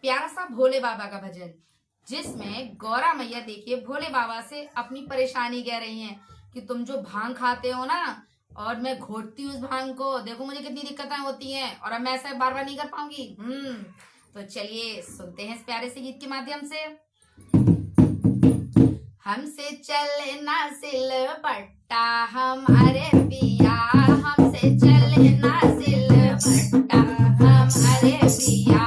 प्यारा सा भोले बाबा का भजन, जिसमें गौरा मैया देखिए भोले बाबा से अपनी परेशानी कह रही हैं कि तुम जो भांग खाते हो ना, और मैं घोटती हूँ उस भांग को, देखो मुझे कितनी दिक्कतें होती हैं और अब मैं ऐसा बार बार नहीं कर पाऊंगी। तो चलिए सुनते हैं इस प्यारे से गीत के माध्यम से। हमसे चले ना सिलबट्टा हमारे पिया, हमसे चले ना सिलबट्टा हमारे पिया,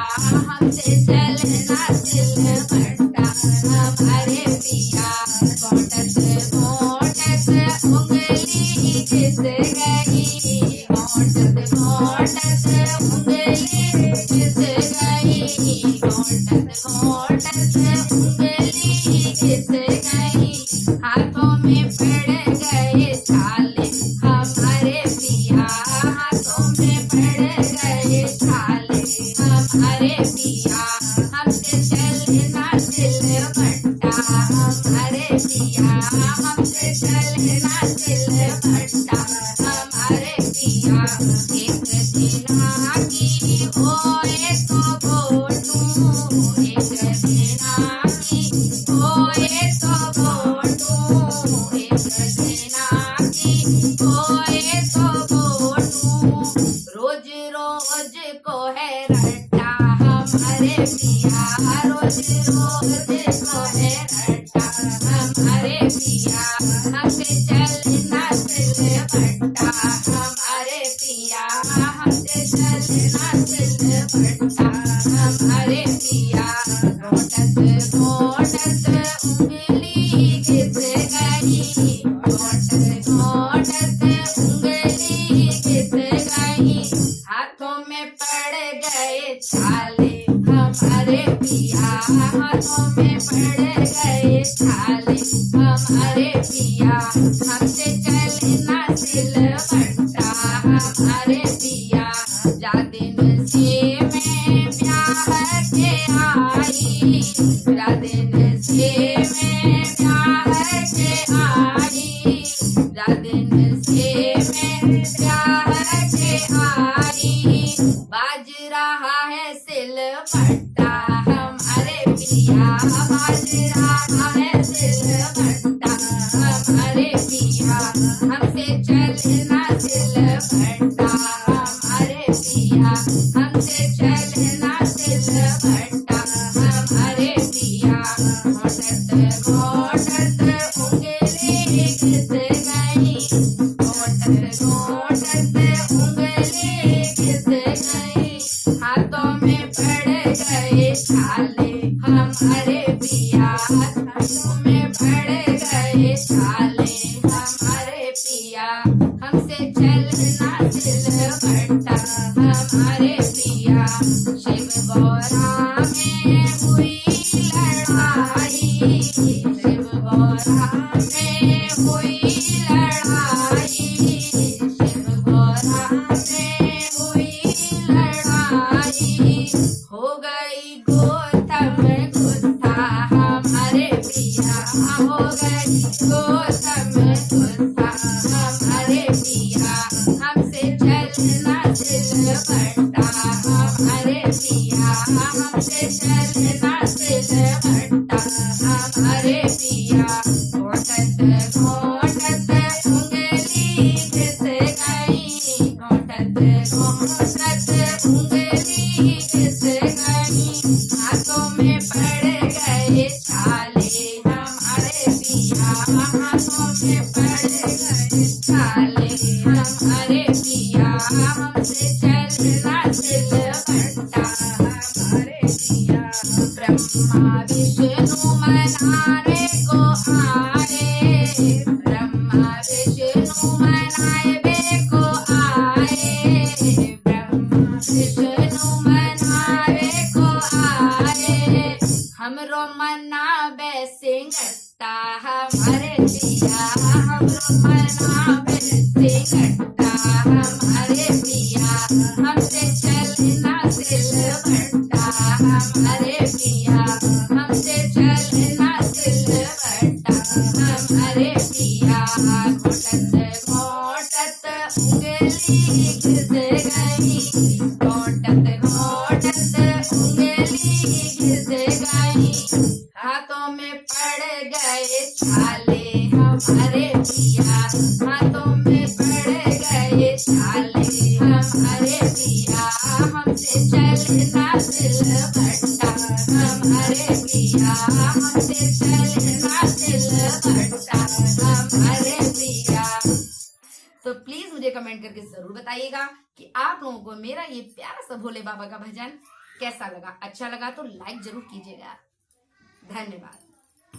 हमसे चले ना सिलबट्टा हमारे पिया। घोटत घोटत उंगली घिस गई, घोटत घोटत उंगली घिस गई, घोटत घोटत उंगली घिस गई, हाथों में पड़ गए छाले हमारे पिया, हाथों में पड़ गए छाले हमारे पिया। हमसे चले ना सिलबट्टा हमारे पिया, हमसे चले ना सिलबट्टा हमारे पिया। एक दिना की होए तो घोटू, एक दिना की होए तो घोटू, एक दिना की होए तो घोटू। रोज रोज को है रट्टा हमारे पिया, रोज रोज को है रट्टा हमारे पिया। हमसे चलना सिलबट्टा हमारे पिया, हमसे चलना सिलबट्टा हमारे पिया। घोटत घोटत उंगली घिस गई, घोटत घोटत उंगली घिस गई, हाथों में पड़ गए छाले हमारे पिया, हाथों में पड़ गए छाले हमारे पिया। हमसे चलना सिलबट्टा हमारे पिया। जा दिन से मैं ब्याह के आई, जा दिन से मैं ब्याह के आई, जा दिन से मैं ब्याह के आई। बाज रहा है सिलबट्टा हमारे पिया, बाज रहा है सिलबट्टा हमारे पिया। हमसे चलना सिलबट्टा हमारे पिया, हमसे चलना सिलबट्टा हमारे पिया। घोटत घोटत उंगली घिस गई, घोटत घोटत उंगली घिस गई, हाथों में पड़ गए छाले हमारे पिया, हाथों में पड़ गए छाले हमारे पिया। हमसे चलना सिलबट्टा हमारे पिया। शिव गौरा में हुई लड़ाई, शिव गौरा में हुई लड़ाई, शिव गौरा में हुई लड़ाई। हो गई गौतम गुस्सा हमारे पिया, हो गई गौतम गुस्सा हमारे पिया। हमसे चलना सिलबट्टा हमारे पिया, हमसे चलना सिलबट्टा हमारे पिया। घोटत घोटत उंगली घिस गई, घोटत घोटत उंगली घिस गई, हाथों में पड़ गए छाले हमारे पिया, हाथों में पड़ गए छाले हमारे पिया। हमसे चलना सिलबट्टा हमारे पिया। ब्रह्मा विष्णु मनाने को आए, ब्रह्मा विष्णु मनाए को आए, ब्रह्मा विष्णु मनाए को आए। हमरो मनावे सिंगट्टा हमारे पिया, हमरो मनावे सिंगट्टा हमारे पिया। हमसे चलना सिलबट्टा हमारे पिया, हमसे चलना सिलबट्टा हमारे पिया। घोटत घोटत उंगली घिस गई, घोटत घोटत उंगली घिस गई, हाथों में पड़ गए छाले हमारे पिया, हाथों में पड़ गए छाले हमारे पिया, हमसे चलना सिलबट्टा हमारे पिया, हमसे चलना सिलबट्टा हमारे पिया। तो प्लीज मुझे कमेंट करके जरूर बताइएगा कि आप लोगों को मेरा ये प्यारा सा भोले बाबा का भजन कैसा लगा। अच्छा लगा तो लाइक जरूर कीजिएगा। धन्यवाद।